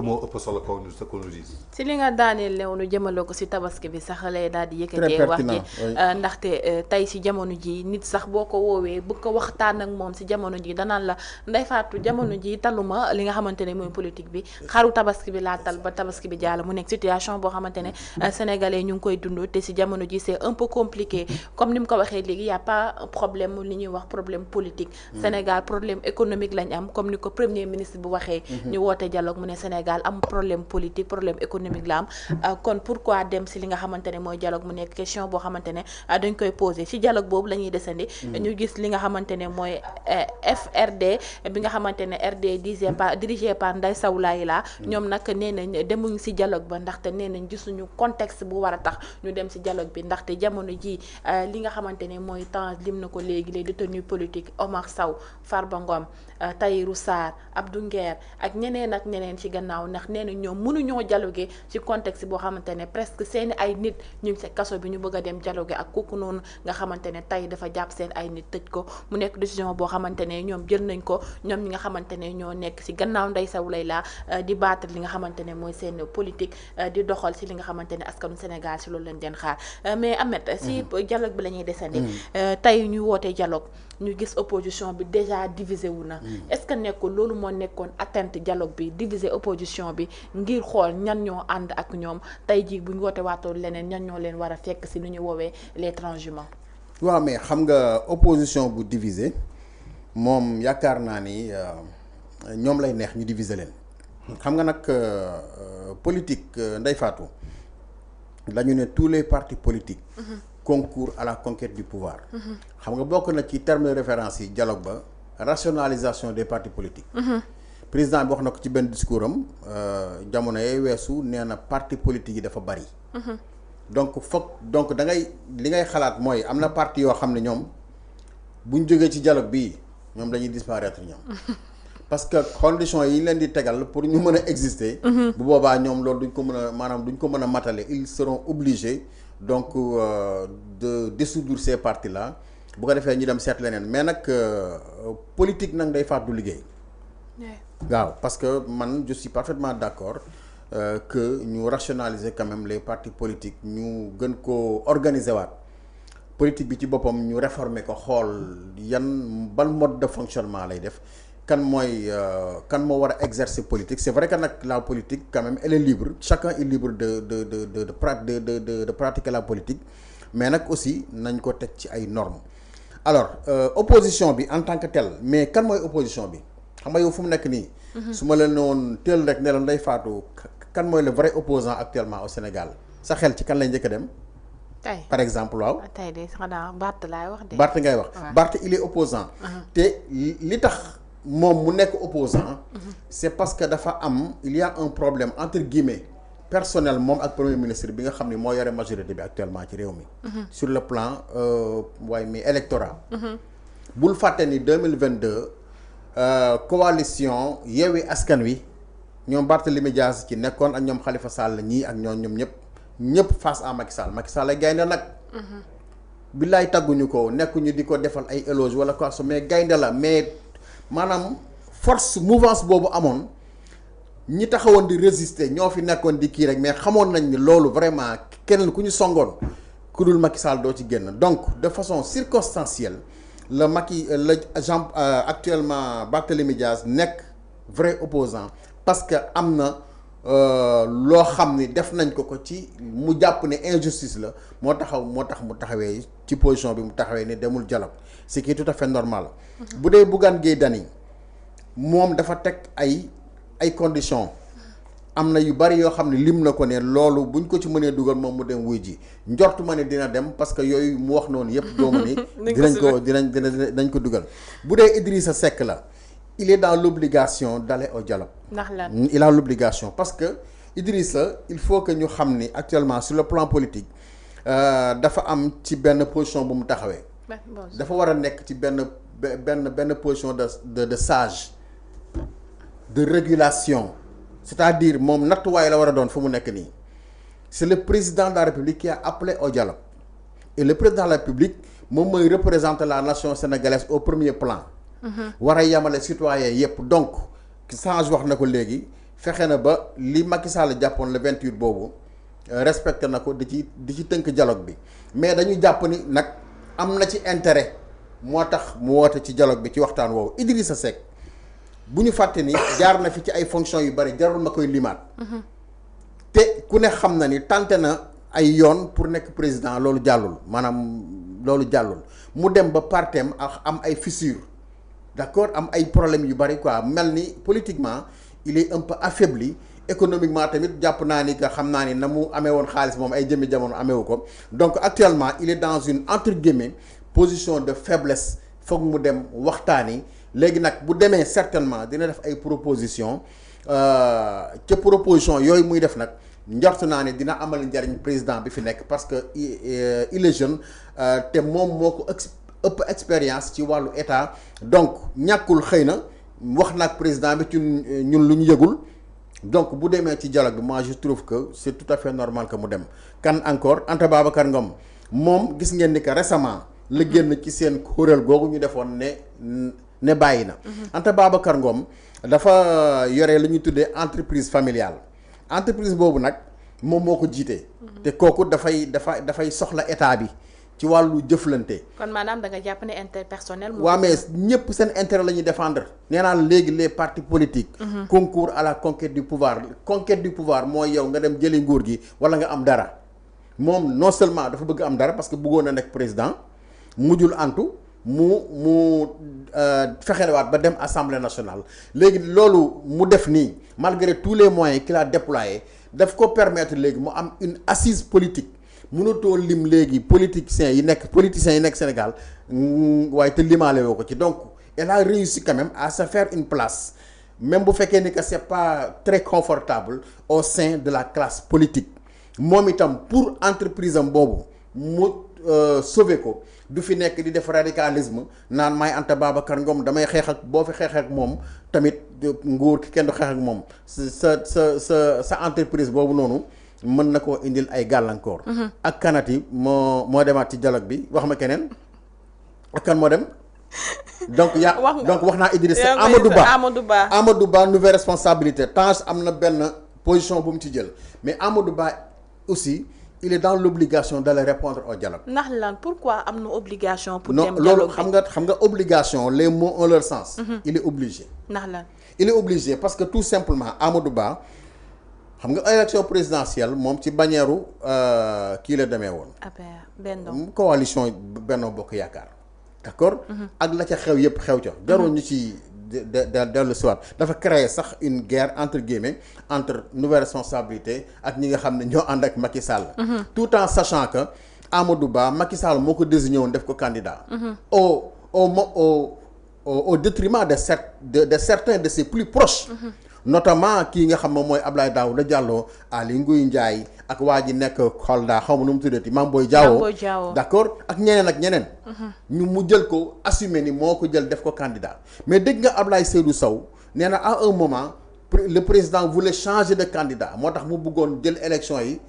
moo ëpp solo ko ñu ko ñu gis. si li nga daaneel lew nu jëmale ko si tabaski bi sax lay daal di yëkkatee wax ji ndaxte tey si jamono ji nit sax boo ko woowee bëgg ko waxtaan ak moom si jamono ji danaan la Ndeye Fatou jamono ji taluma li nga xamante ne mooy politique bi xaru tabaski bi laa tal ba tabaski bi jàll mu nekk situation boo xamante ne sénégalais ñu ngi koy dund te si jamono ji c'est un peu compliqué comme ni mu ko waxee léegi y a pas problème li ñuy wax problème politique Sénégal problème économique lañ am comme ni ko premier ministre bi waxee ñu woote dialogue mu ne Sénégal am problème politique problème économique la am kon pourquoi dem si li nga xamante ne mooy dialogue mu nekk question boo xamante ne dañ koy poser si dialogue boobu la ñuy desandi ñu gis li nga xamante ne mooy FRD bi nga xamante ne RD dirigé par Ndeye Sow Layla ñoom nag nee nañ demuñ si dialogue ba ndaxte nee nañ gisuñu contexte bu war a tax ñu dem si dialogue bi ndaxte jamono ji li nga xamante ne mooy temps lim na ko léegi les détenus politiques Omar Sow Farba Ngom Tahirou Sarr Abdou Nguer ak ñeneen ci gannaaw ndax nee na ñoom mënuñoo dialoguer ci contexte boo xamante ne presque seeni ay nit ñu ngi sa kaso bi ñu bëgg a dem dialoguer ak kooku noonu nga xamante ne tey dafa jàpp seen ay nit tëj ko mu nekk décision boo xamante ne ñoom jël nañ ko ñoom ñi nga xamante ne ñoo nekk ci gannaaw Ndeye Sow Layla di battre li nga xamante ne mooy seen politique di doxal ci li nga xamante ne askanu Sénégal ci loolu lañ den xaar mais Ahmed si dialogue bi la ñuy desandi tey ñu woote dialogue ñu gis opposition bi déjà divisé wu na est-ce que nekkul loolu moo nekkoon atteinte dialogue bi diviser opposition bi ngir xool ñan ñoo ànd ak ñoom tey jii bu ñu woote waatoo leneen ñan ñoo leen war a fekk si lu ñu woowee les transhumants. waaw mais xam nga opposition bu divisé moom yaakaar naa ni ñoom lay neex ñu diviser leen xam nga nag politique Ndeye Fatou dañu ne tous les partis politiques concourent à la conquête du pouvoir xam nga bokk na ci terme de référence yi dialogue ba rationalisation des partis politiques président bi wax na ko ci benn discours am jamono yee weesu nee na parti politique yi dafa bari donc da ngay li ngay xalaat mooy am na parti yoo xam ne ñoom buñ jógee ci dialogue bii ñoom dañuy disparaître ñoom parce que conditions yi leen di tegal pour ñu mën a exister bu boobaa ñoom loolu duñ ko mën a maanaam duñ ko mën a matale ils seront obligés donc de dissoudre ces partis là bu ko defee ñu dem seet leneen mais nag politique nag day faat du liggéey waaw parce que man je suis parfaitement d'accord que ñu rationaliser quand même les partis politiques ñu gën ko organiser waat politique bi ci boppam ñu réformer ko xool ban mode de fonctionnement lay def kan moo war a exercer politique c'est vrai que nag la politique quand même elle est libre chacun est libre de pratiquer la politique mais nag aussi nañ ko teg ci ay normes alors opposition bi en tant que telle mais kan mooy opposition bi xam nga yow fu mu nekk nii su ma leen woon teel rek ne la Ndeye Fatou kan mooy le vrai opposant actuellement au Sénégal sa xel ci kan lay njëkk a dem tey par exemple waaw tey de xanaa Barth laay wax de Barth ngay wax Barth il est opposant te li tax moom mu nekk opposant c'est parce que dafa am il y a un problème entre guillemets personnel moom ak premier ministre bi nga xam ne moo yore majorité bi actuellement ci réew mi sur le plan mais électoral bul fàtte ni 2022 coalition Yewwi Askan Wi ñoom Barthélémy Dias ci nekkoon ak ñoom Khalifa Sall ñii ak ñoom ñëpp face à Macky Sall ay gaynde nag billaay tagguñu ko nekkuñu di ko defal ay éloge wala quoi mais gaynde la mais maanaam force mouvance boobu amoon ñi taxawoon di résister ñoo fi nekkoon di kii rek mais xamoon nañ ni loolu vraiment keneen ku ñu songoon ku dul Macky Sall doo ci génn donc de façon circonstancielle actuellement Barthélémy Dias nekk vrai opposant parce que am na loo xam ni def nañ ko ci mu jàpp ne injustice la moo tax mu taxawee ci position bi mu taxawee ne demul dialogue ce qui est tout à fait normal bu dee Bougane Gueye Dany moom dafa teg ay conditions am na yu bari yoo xam ne lim na ko ne loolu buñ ko ci mënee dugal moom mu dem wuy ji njortu ma ne dina dem parce que yooyu mu wax noonu yëpp doomu ni dinañ ko dugal bu dee Idrissa Seck la il est dans l'obligation d'aller au dialogue ndax lan il a l'obligation parce que Idrissa il faut que ñu xam ni actuellement sur le plan politique dafa am ci benn position bu mu taxawee dafa war a nekk ci benn position de sage de régulation c'est-à-dire moom nattuwaay la war a doon fu mu nekk nii c'est le président de la République qui a appelé au dialogue et le président de la République moom mooy représenter la nation sénégalaise au premier plan war a yemale citoyen yépp donc Sage wax na ko léegi fexe na ba li Macky Sall jàppoon le 28 boobu respecté na ko di ci tënk dialogue bi mais dañu jàpp ni nag am na ci intérêt moo tax mu woote ci dialogue bi ci waxtaan woowu Idrissa Seck bu ñu fàtte ni jaar na fi ci ay fonctions yu bari jarul ma koy limaat te ku ne xam na ni tenté na ay yoon pour nekk président loolu jàllul maanaam loolu jàllul mu dem ba partem am ay fissures d'accord am ay problèmes yu bari quoi mel ni politiquement il est un peu affaibli économiquement tamit jàpp naa ni que xam naa ni na mu amee woon xaalis moom ay jëmmi jamono ameewu ko donc actuellement il est dans une entre guillemets position de faiblesse foog mu dem waxtaani léegi nag bu demee certainement dina def ay propositions ca proposition yooyu muy def nag njort naa ne dina amal njariñ président bi fi nekk parce que il est jeune te moom moo ko ëpp expérience ci wàllu état donc ñàkkul xëy na wax na ak président bi ci ñun lu ñu yëgul donc bu demee ci dialogue bi moi je trouve que c'est tout à fait normal que mu dem kan encore Anta Babacar Ngom moom gis ngeen ni que récemment la génn ci seen kuréel googu ñu defoon ne bàyyi na Anta Babacar Ngom dafa yore lu ñuy tuddee entreprise familiale entreprise boobu nag moom moo ko jiite te kooku dafay soxla état bi ci wàllu jëflante. kon maanaam da nga jàpp ne interpersonnel. waaw mais ñëpp seen intérêt la ñuy défendre. nee naa léegi les partis politiques. concourent à la conquête du pouvoir. conquête du pouvoir mooy yow nga dem jëli nguur gi wala nga am dara moom non seulement dafa bëgg am dara parce que bëggoon na nekk président mujjul antu mu fexelewaat ba dem assemblée nationale léegi loolu mu def nii malgré tous les moyens qu'il a déployés daf ko permettre léegi mu am une assise politique. mënatoo lim léegi politiciens yi nekk Sénégal waaye te limaale woo ko ci donc elle a réussi quand même à se faire une place même bu fekkee ni que c'est pas très confortable au sein de la classe politique moom itam pour entreprise am boobu mu sauver ko du fi nekk di def radicalisme naan may Anta Babacar Ngom damay xeex ak boo fi xeex ak moom tamit nguur ki kenn du xeex ak moom sa entreprise boobu noonu mën na koo indil ay gàllankoor. ak kanati moo demaat ci dialogue bi wax ma keneen ak kan moo dem. donc wax naa Idrissa Amadou Ba nouvelle responsabilité Tange am na benn position bu mu ci jël mais Amadou Ba aussi il est dans l'obligation d'aller répondre au dialogue. ndax lan pourquoi am na obligation. pour dem dialogue loolu xam nga obligation les mots ont leur sens. il est obligé. ndax lan il est obligé parce que tout simplement Amadou Ba. xam nga élection présidentielle moom ci bannière kii la demee woon. Benno coalition Benno Bokk Yaakaar d'accord. ak la ca xew yëpp xew ca. jarul ñu ci dellu siwaat dafa créer sax une guerre entre guillemets entre nouvelle responsabilité ak ñi nga xam ne ñoo ànd ak Macky Sall. tout en sachant que Amadou Ba Macky Sall moo ko désigné woon def ko candidat. au détriment de certains de ses plus proches. notamment kii nga xam moom mooy Abdoulaye Daouda Diallo Aly Ngouille Ndiaye ak waa ji nekk Kolda xaw ma nu mu tuddati Mame Boye Diao d'accord ak ñeneen ñu mu jël ko assumer ni moo ko jël def ko candidat mais dégg nga Abdoulaye Seydou Sow nee na à un moment le président voulait changer de candidat moo tax mu bëggoon jël élection yi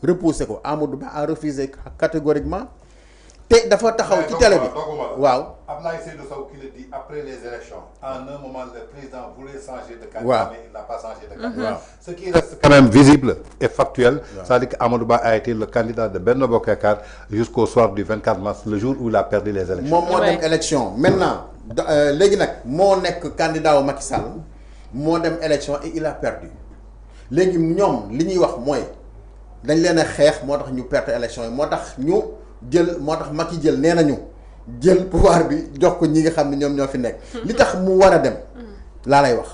repousser ko Amadou Ba a refusé catégoriquement te dafa taxaw ci télé bi waaw Abdoulaye Seydou Sow qui le dit après les élections en un moment le président voulait changer de candidat waaw. mais il n'a pas changé de candidat ce qui reste quand même visible et factuel c'est-à-dire que Amadou Ba a été le candidat de Benno Bokk Yaakaar jusqu'au soir du 24 mars le jour où il a perdu les élections moom moo dem élection maintenant léegi nag moo nekk candidat wu Macky Sall moo dem élection et il a perdu léegi ñoom li ñuy wax mooy dañ leen a xeex moo tax ñu perte élection yi moo tax Macky jël nee nañu jël pouvoir bi jox ko ñi nga xam ne ñoom ñoo fi nekk. li tax mu war a dem. laa lay wax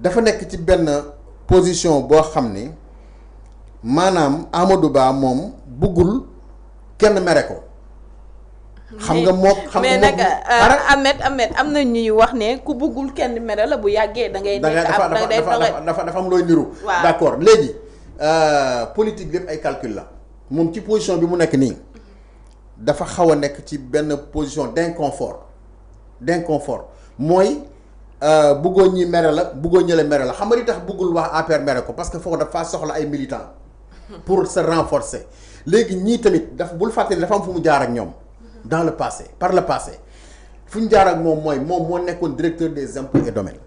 dafa nekk ci benn position boo xam ni maanaam Amadou Ba moom buggul kenn mere ko. xam nga mais nag Ahmed am na ñuy wax ne ku buggul kenn mere la bu yàggee da ngay. dafa am looy niru. waaw d'accord léegi politique lépp ay calcul la. moom ci position bi mu nekk nii dafa xaw a nekk ci benn position d'inconfort mooy bëggoo ñi mere la bëggoo ñële mere la xam nga li tax bëggul wax APR mere ko parce que foofu dafa soxla ay militants pour se renforcer léegi ñii tamit bul fàttali dafa am fu mu jaar ak ñoom dans le passé par le passé fu ñu jaar ak moom mooy moom moo nekkoon directeur des impôts et domaines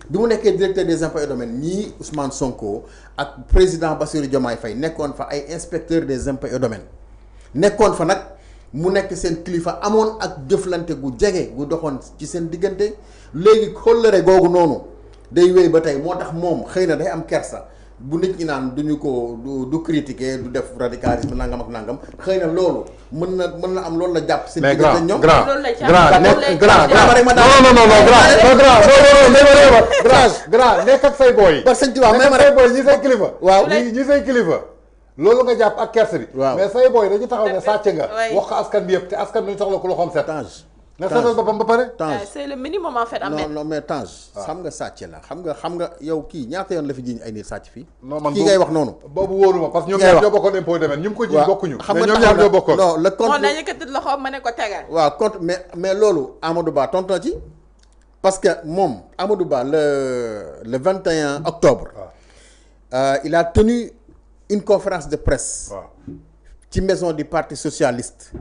bi mu nekkee directeur des impôts et domaines ñii Ousmane Sonko ak président Bassirou Diomaye Faye nekkoon fa ay inspecteur des impôts et domaines nekkoon fa nag mu nekk seen kilifa amoon ak jëflante gu jege gu doxoon ci seen diggante léegi kóllëre googu noonu day wéy ba tey moo tax moom xëy na day am kersa bu nit ñi naan duñu ko du critiquer du def radicalisme nangam ak nangam xëy na loolu mën na am loolu la jàpp seen diggante ñoom grand nekk ak say booy ba sëñ Tuubaa nekk ak say booy ñi say kilifa waaw ñi say kilifa loolu nga jàpp ak kersa bi mais say booy dañu taxaw ne sàcc nga wax ko askan bi yëpp te askan bi ñu soxla ku loxoom set nga seetal boppam ba pare. c'est le minimum en fait. non mais Tange. xam nga sàcc la xam nga yow kii ñaata yoon la fi jiñ ay nit sàcc fii. non man kii ngay wax noonu. boobu wóoruma parce que ñoom ñaar ñoo bokkoon impôt domaine ñu ko jiñ bokkuñu. xam nga ñoom ñaar ñoo bokkoon. non le compte moo na yëkkati loxo ma ne ko tegal. waaw compte mais loolu Amadou Ba tontu na ci parce que moom Amadou Ba le 21 octobre. il a tenu une conférence de presse. ci maison du parti socialiste.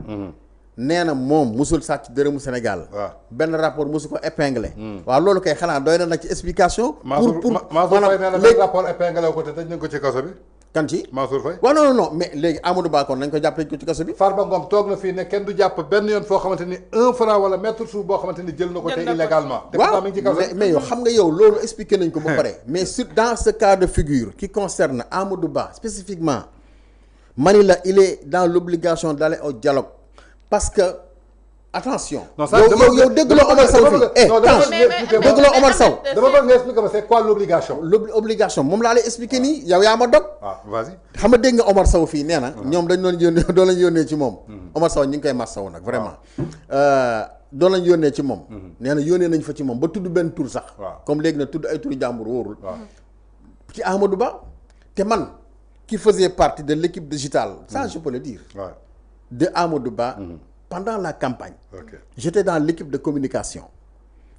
nee na moom musul sàcc dërëmu Sénégal. benn rapport musu ko épinglé. waaw loolu kay xanaa doy na nag ci explication. pour maanaam léegi rapport épinglé ko te tëj nañ ko ci kaso bi. kan ci Mansour Faye. waaw non mais léegi Amadou Ba kon nañ ko jàpp tëj ko ci kaso bi. Farba Ngom toog na fii ne kenn du jàpp benn yoon foo xamante ni 1 franc wala mètre suuf boo xamante ni jël na ko te illégalement. te pourtant mi ngi ci kaso mais yow xam nga yow loolu expliqué nañ ko ba pare. mais sur dans ce cas de figure qui concerne Amadou Ba spécifiquement mani la il est dans l'obligation d'aller au dialogue. parce que attention. non ça yow dégguloo Omar Sow fii. dégguloo Omar Sow. dama bëgg nga expliquer ma c'est quoi l'obligation. l'obligation moom laa lay expliquer nii yow yaa ma dog. vas-y. xam nga dégg nga Omar Sow fii nee na. ñoom dañ doon lañ yónnee ci moom. Omar Sow ñu ngi koy massawu nag vraiment. doon lañ yónnee ci moom. nee na yónnee nañ fa ci moom ba tudd benn tur sax. comme léegi na tudd ay turu jàmbur wóorul. ci Amadou Ba te man qui faisait partie de l'équipe digitale. ça je peux le dire. de Amadou Ba pendant la campagne. J'étais dans l'équipe de communication.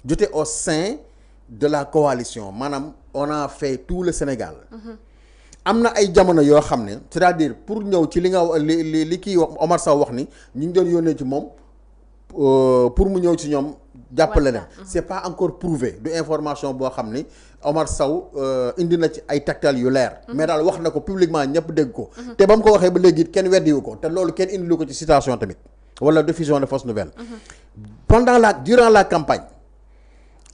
J'étais au sein de la coalition maanaam on a fait tout le Sénégal. am na ay jamono yoo xam ne c'est-à-dire pour ñëw ci li nga li kii wax Omar Sow wax ni ñu ngi doon yónnee ci moom pour mu ñëw ci ñoom jàppale leen. c'est pas encore prouvé du information boo xam ni Omar Sow indi na ci ay tegtal yu leer. mais daal wax na ko publiquement ñëpp dégg ko. te ba mu ko waxee ba léegi kenn weddiwu ko te loolu kenn indilu ko ci citation tamit wala diffusion de fausses nouvelles. durant la campagne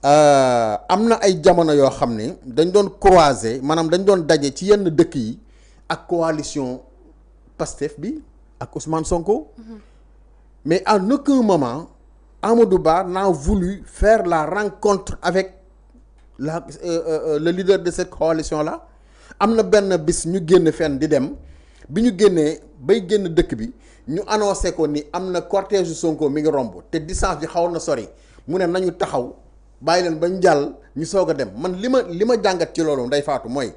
am na ay jamono yoo xam ne dañ doon croiser maanaam dañ doon daje ci yenn dëkk yi ak coalition Pastef bi ak Ousmane Sonko. mais à aucun moment Amadou Ba n'a voulu faire la rencontre avec le leader de cette coalition là. am na benn bis ñu génn fenn di dem bi ñu génnee bay génn dëkk bi ñu annoncé ko ni am na cortège Sonko mi ngi romb te distance bi xaw na sori mu ne nañu taxaw bàyyi leen ba ñu jàll ñu soog a dem man li ma jàngat ci loolu nday faatu mooy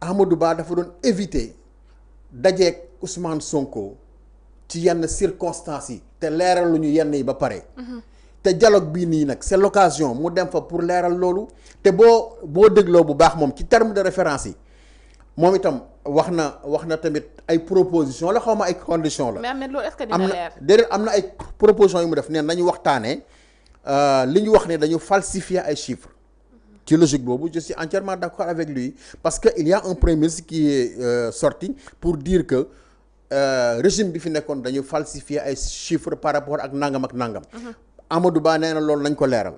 Amadou Ba dafa doon éviter dajeeg Ousmane Sonko ci yenn circonstances yi te leeral lu ñu yenn yi ba pare. te dialogue bii nii nag c'est l'occasion mu dem fa pour leeral loolu te boo dégloo bu baax moom ci terme de référence yi moom itam wax na tamit ay proposition la xaw ma ay conditions la. mais Ahmed loolu est-ce que dina leer déedéet am na ay propositions yu mu def neen nañu waxtaanee li ñu wax ne dañu falsifier ay chiffres. ci logique boobu je suis entièrement d'accord avec lui parce que il y a un premier ministre qui est sorti pour dire que régime bi fi nekkoon dañu falsifier ay chiffres par rapport ak nangam ak nangam. Amadou Ba nee na loolu nañ ko leeral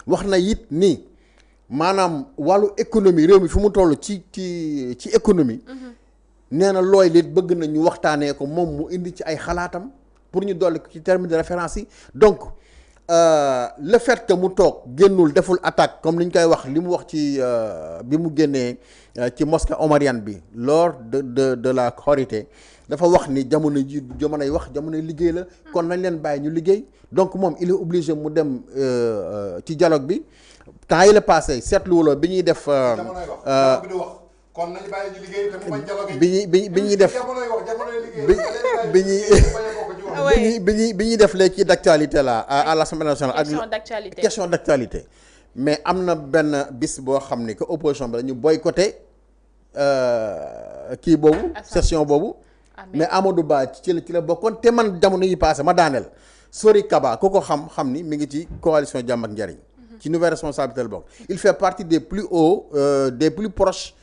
wax na it ni maanaam wàllu économie réew mi fi mu toll ci économie. nee na looy lit bëgg na ñu waxtaanee ko moom mu indi ci ay xalaatam pour ñu dolli ko ci terme de référence yi donc le fait que mu toog génnul deful attaque comme ni ñu koy wax li mu wax ci bi mu génnee ci mosquée omarienne bi lors de la Korité dafa wax ni jamonoy wax jamonoy liggéey la kon nañ leen bàyyi ñu liggéey donc moom il est obligé mu dem ci dialogue bi temps yi la passé seetluwuloo bi ñuy def kon nañu bàyyi ñu liggéey te mu bañ dialogue bi ñuy def bi ñuy def léegi d'actualité là à l'Assemblée nationale ak question d'actualité mais am na benn bis boo xam ni que opposition bi dañu boycotté kii boobu session boobu mais Amadou Ba ci la bokkoon te man jamono yi passé ma daaneel Sori Kaba ku ko xam ni mi ngi ci coalition Jàmm ak Njariñ ci nouvelle responsabilité la bokk il fait partie des plus hauts des plus proches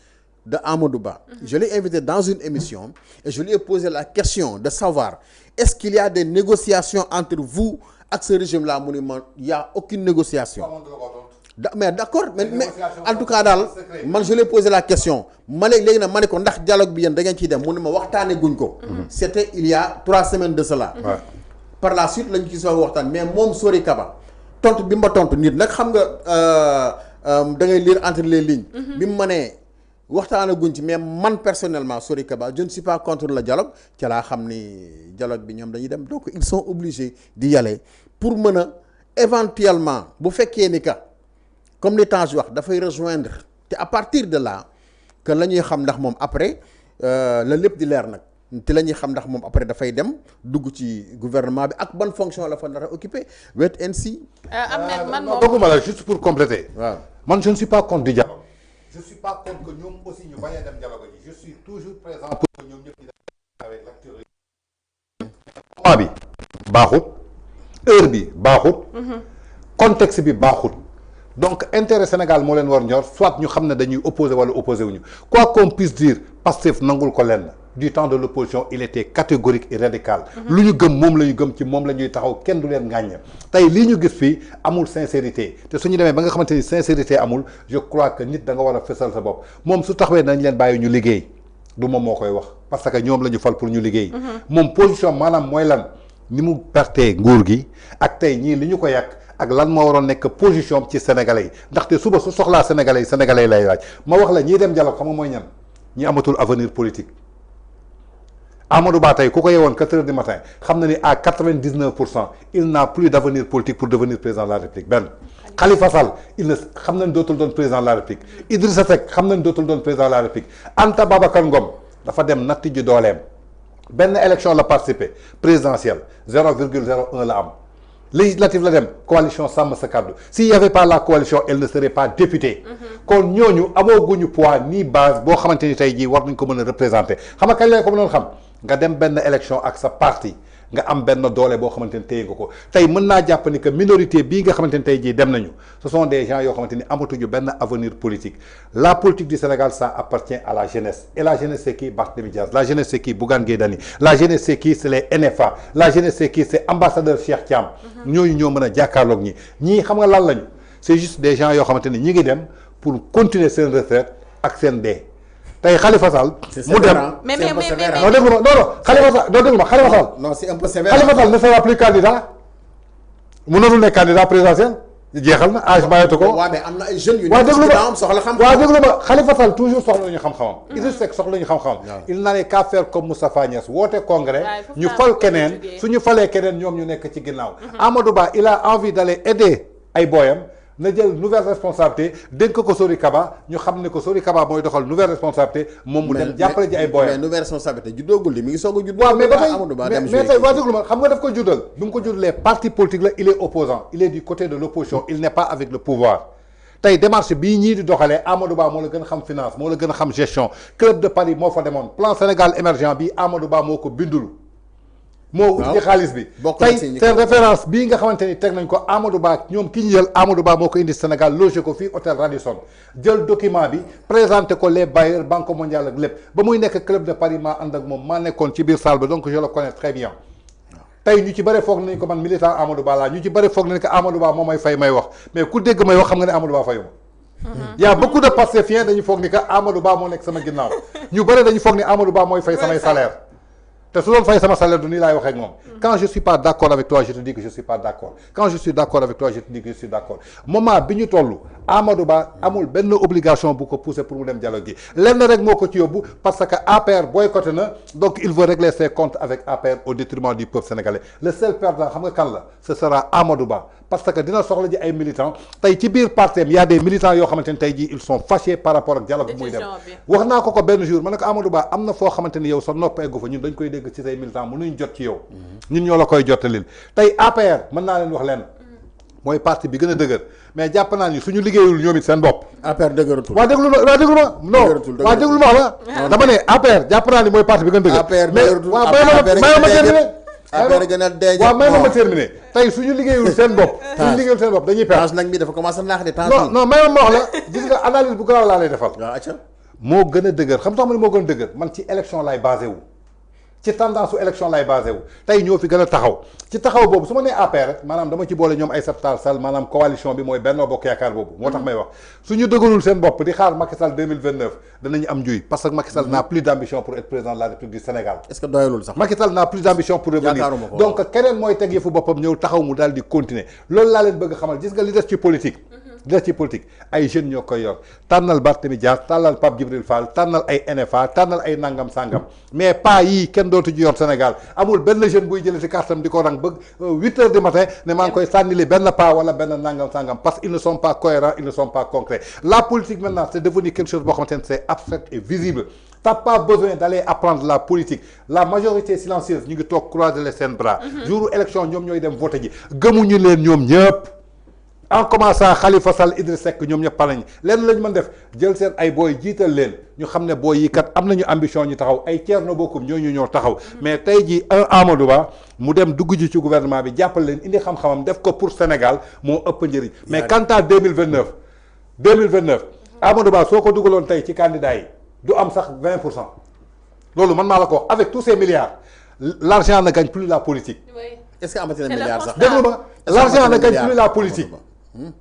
de Amadou Ba. Je l'ai invité dans une émission et je lui ai posé la question de savoir est-ce qu'il y a des négociations entre vous ak ce régime-là mu ne ma il y a aucune négociation. Mais d'accord mais en tout cas daal man je lui ai posé la question ma léegi nag ma ne ko ndax dialogue bi yéen da ngeen ciy dem mu ne ma waxtaane guñ ko. C'était il y a 3 semaines de cela. Par la suite lañ ci soog waxtaan mais moom Sori Kaba tontu bi ma tontu nit nag xam nga da ngay lire entre les lignes. bi mu ma nee waxtaana guñ ci mais man personnellement Sori Kaba je ne suis pas contre le dialogue ca laa xam ni dialogue bi ñoom dañuy dem donc ils sont obligés d'y aller pour mën a éventuellement bu fekkee ni ka comme li Tange wax dafay rejoindre te à partir de là que la ñuy xam ndax moom après la lépp di leer nag te la ñuy xam ndax moom après dafay dem dugg ci gouvernement bi ak bonne fonction la fa nar a occupé wait and see. Ahmed man moom dogguma la juste pour compléter. waaw man je ne suis pas contre du dialogue. Je suis pas contre que ñoom aussi ñu bañ a dem dialogue ji je suis toujours présent pour que ñoom ñëpp ñu dem avec l'acteur. moment bi baaxut heure bi baaxut. contexte bi baaxut. donc intérêt Sénégal moo leen war ñor soit ñu xam ne dañuy opposé wala opposé wuñu quoi qu'on puisse dire Pastef nangul ko lenn du temps de l'opposition il était catégorique et radical. lu ñu gëm moom la ñu gëm ci moom la ñuy taxaw kenn du leen ŋàññ tey lii ñu gis fii amul sincérité te suñu demee ba nga xamante ni sincérité amul je crois que nit da nga war a fësal sa bopp moom su taxawee nañ leen bàyyi ñu liggéey du moom moo koy wax parce que ñoom la ñu fal pour ñu liggéey. moom position maanaam mooy lan ni mu pertee nguur gi ak tey ñii li ñu ko yàq. ak lan moo waroon nekk position ci sénégalais yi ndaxte suba su soxlaa sénégalais yi lay laaj ma wax la ñiy dem dialogue xam nga mooy ñan ñi amatul avenir politique Amadou Ba tey ku ko yeewoon 4 heures du matin xam na ni à 99% il n'a plus d'avenir politique pour devenir président de la République benn Khalifa Sall il ne xam nañ dootul doon président de la République Idrissa Seck xam nañ dootul doon président de la République Anta Babacar Ngom dafa dem natti ji dooleem benn élection la participer présidentielle 0,01 la am législative la dem coalition sàmm sa kàddu s'il y avait pas la coalition elle ne serait pas députée. kon ñooñu amooguñu poids ni base boo xamante ni tey jii war nañ ko mën a représenter xam nga kañ la ko mënoon xam nga dem benn élection ak sa parti nga am benn doole boo xamante ni téye nga ko tey mën naa jàpp ni que minorité bii nga xamante ni tey jii dem nañu ce sont des gens yoo xamante ni amatuñu benn avenir politique la politique du Sénégal ça appartient à la jeunesse et la jeunesse c'est qui Barthélémy Dias la jeunesse c'est qui Bougane Gueye Dany la jeunesse c'est qui c'est les NFA la jeunesse c'est qui c'est ambassadeur Cheikh Thiam ñooñu ñoo mën a jàkkaarloog ñii xam nga lan lañu c'est juste des gens yoo xamante ni ñi ngi dem pour continuer seen retraite ak seen dee tey Khalifa Sall mu dem mais non déglu ma non Khalifa Sall non déglu ma Khalifa Sall non c'est un peu sévère. Khalifa Sall ne sera plus candidat mënatul nekk candidat présidentiel jeexal na âge bàyyatu ko. waaw mais am na ay jeunes yu waaw déglu ma soxla xam. waaw déglu ma Khalifa Sall toujours soxla ñu xam-xamam. Idrissa Seck soxla ñu xam-xamam. il n'allait qu'à faire comme Moustapha Niasse woote congrès ñu fal keneen suñu falee keneen ñoom ñu nekk ci ginnaaw. Amadou Ba il a envie d'aller aider ay booyam. na jël nouvelle responsabilité dénk ko Sori Kaba ñu xam ne ko Sori Kaba mooy doxal nouvelle responsabilité moom mu dem jàppale ji ay booyam mais nouvelle responsabilité juddoogul li mi ngi soog a judd. waaw mais ba tey mais tey waa déglu ma xam nga daf ko juddal bi mu ko juddalee parti politique la il est opposant il est du côté de l'opposition il n'est pas avec le pouvoir tey démarche bii ñii di doxalee Amadou Ba moo la gën a xam finance moo la gën a xam gestion club de Paris moo fa demoon plan Sénégal émergent bi Amadou Ba moo ko bindul moo ut ci xaalis bi tey seen référence bii nga xamante ni teg nañ ko Amadou Ba ñoom ki ñu jël Amadou Ba moo ko indi Sénégal logé ko fii hôtel Radisson jël document bi présenté ko les bailleurs Banque mondiale ak lépp ba muy nekk club de Paris maa ànd ak moom maa nekkoon ci biir salle ba donc je le connais très bien tey ñu ci bëri foog nañ ko man militant Amadou Ba laa ñu ci bëri foog nañ ko Amadou Ba moo may fay may wax mais ku dégg may wax xam nga ne Amadou Ba fayuma y a beaucoup de Pastefiens dañu foog ni que Amadou Ba moo nekk sama ginnaaw ñu bëri dañu foog ni Amadou Ba mooy fay samay salaire te su doon fay sama salaire du nii laay waxee ak moom quand je suis pas d'accord avec toi je te dis que je suis pas d'accord quand je suis d'accord avec toi je te dis que je suis d'accord moment bi ñu toll Amadou Ba amul benn obligation bu ko pousser pour mu dem dialogue gi lenn rek moo ko ci yóbbu parce que APR boycotté na donc il veut régler ses comptes avec APR au détriment du peuple sénégalais le seul perdant xam nga kan la ce sera Amadou Ba parce que dina soxla ji ay militants tey ci biir partem y a des militants yoo xamante ni tey jii ils sont fâchés par rapport ak dialogue bi muy dem wax naa ko benn jour ma ne ko Amadou Ba am na foo xamante ni yow sa nopp eggu fa ñun dañ koy dégg ci say militants mënuñ jot ci yow ñun ñoo la koy jottalil tey APR mën naa leen wax leen mooy parti bi gën a dëgër mais jàpp naa ni suñu liggéeyul ñoom it seen bopp APR dëgëratul waa déglu ma non waa déglu ma la dama ne APR jàpp naa ni mooy parti bi gën a dëgër mais waaw may ma affaire gën a dee. waaw may ma terminer tey suñu liggéeyul seen bopp. suñu liggéeyul seen bopp dañuy perdre. nag bi dafa commencé naax de temps. non may ma wax la gis nga analyse bu garaaw laa lay defal. waaw acca. moo gën a dëgër xam nga moo gën a dëgër man ci élection lay basé wu. ci tendance su élection lay basé wu tey ñoo fi gën a taxaw ci taxaw boobu su ma nee APR rek maanaam dama ci boole ñoom Aïssata Tall Sall maanaam coalition bi mooy Benno Bokk Yaakaar boobu moo tax may wax suñu dëgërul seen bopp di xaar Macky Sall 2029 danañu am njuy parce que Macky Sall n'a plus d'ambition pour être président de la République du Sénégal. est-ce que doyalul sax. Macky Sall n'a plus d'ambition pour revenir donc keneen mooy teg yëfu boppam ñëw taxaw mu daal di continuer loolu laa leen bëgg xamal gis nga li des ci politique. li des ci politique ay jeunes ñoo koy yor tànnal Barthélémy Dias tànnal Pape Djibril Fall tànnal ay NFA tànnal ay nangam sangam mais pas yii kenn dootu ji yor Sénégal amul benn jeune buy jëlee ci cartam di ko rang ba 8 heures du matin ne maa ngi koy sànnili benn pas wala benn nangam sangam parce qu'ils ne sont pas cohérents ils ne sont pas concrets la politique maintenant c'est devenu quelque chose boo xamante ne c'est abstrait et visible t'as pas besoin d'aller apprendre la politique la majorité silencieuse ñu ngi toog croiser les seen bras jour élection ñoom ñooy dem voter ji gëmuñu leen ñoom ñëpp en commençant Khalifa Sall Idriss Seck ñoom ñëpp pare nañ leen lañ mën def jël seen ay booy jiital leen ñu xam ne booy yi kat am nañu ambition ñu taxaw ay Thierno Bocoum ñooñu ñoo taxaw mais tey jii Amadou Ba mu dem dugg ji ci gouvernement bi jàppal leen indi xam-xamam def ko pour Sénégal moo ëpp njëriñ mais quant à 2029 Amadou Ba soo ko dugaloon tey ci candidat yi du am sax 20% loolu man maa la ko wax avec tous ces milliards l'argent ne gagne plus la politique. est-ce que amati na milliard sax. déglu ma l'argent ne gagne plus la politique.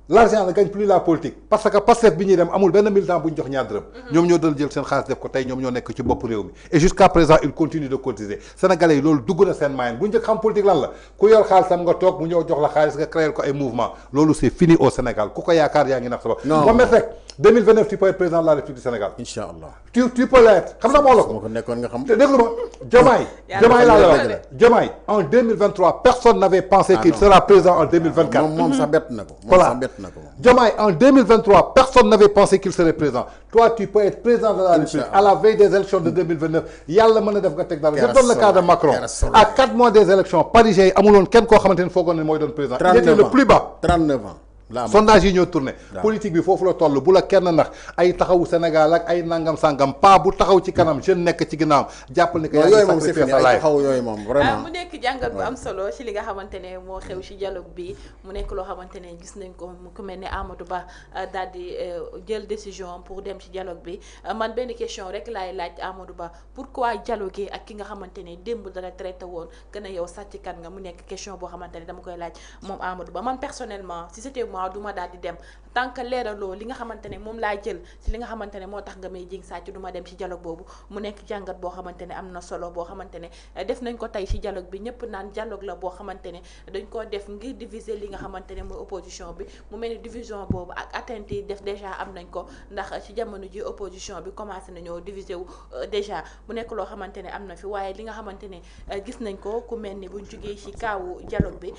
l'argent ne gagne plus la politique parce que Pastef bi ñuy dem amul benn militant bu ñu jox ñaar dërëm. ñoom ñoo doon jël seen xaalis def ko tey ñoom ñoo nekk ci bopp réew mi et jusqu'à présent il continue de cotiser sénégalais yi loolu dugg na seen moyen bu njëkk xam politique lan la ku yor xaalisam nga toog mu ñëw jox la xaalis nga créer ko ay mouvement loolu c'est fini au Sénégal ku ko yaakaar yaa ngi nax sa bopp. non Mohamed Seck 2029 tu peux être président de la République du Sénégal. Inch'Allah. tu peux l'être xam na moo la ko. ko nekkoon nga xam. te déglu ma Diomaye laa la wax Diomaye en 2023 personne n'avait pensé qu'il sera président en 2024. moom sax bett na ko. voilà moom sax bett na ko. Diomaye en 2023 personne n'avait pensé qu'il serait président toi tu peux être président de la République à la veille des élections de 2029 yàlla mën na def nga teg dara. je donne le cas de Macron à 4 mois des élections parisiens yi amuloon kenn koo xamante ne foogoon ne mooy doon président. il était le plus bas 39 ans. sondage yi ñoo tourné politique bi foofu la toll bu la kenn nax ay taxawu Sénégal ak ay nangam sangam pas bu taxaw ci kanam jeune nekk ci ginnaaw jàppal ni que yaa ngi sacrifier sa life yooyu moom vraiment mu nekk jàngat bu am solo ci li nga xamante ne moo xew ci dialogue bi mu nekk loo xamante ne gis nañ ko mu ku mel ne Amadou Ba daal di jël décision pour dem ci dialogue bi man benn question rek laay laaj Amadou Ba pourquoi dialoguer ak ki nga xamante ne démb dala traité woon gën a yow sàcckat nga mu nekk question boo xamante ne dama koy laaj moom Amadou Ba man personnellement si c'était moi du ma daal di dem tant que leeraloo li nga xamante ne moom laa jël ci li nga xamante ne moo tax nga may jiñ sàcc du ma dem ci dialogue boobu mu nekk jàngat boo xamante ne am na solo boo xamante ne def nañ ko tey ci dialogue bi ñëpp naan dialogue la boo xamante ne dañ koo def ngir diviser li nga xamante ne mooy opposition bi mu mel ni division boobu ak atteinte yi def déjà am nañ ko ndax ci jamono ji opposition bi commencé nañoo diviser wu déjà mu nekk loo xamante ne am na fi waaye li nga xamante ne gis nañ ko ku mel ni buñ jugee ci kaawu dialogue bi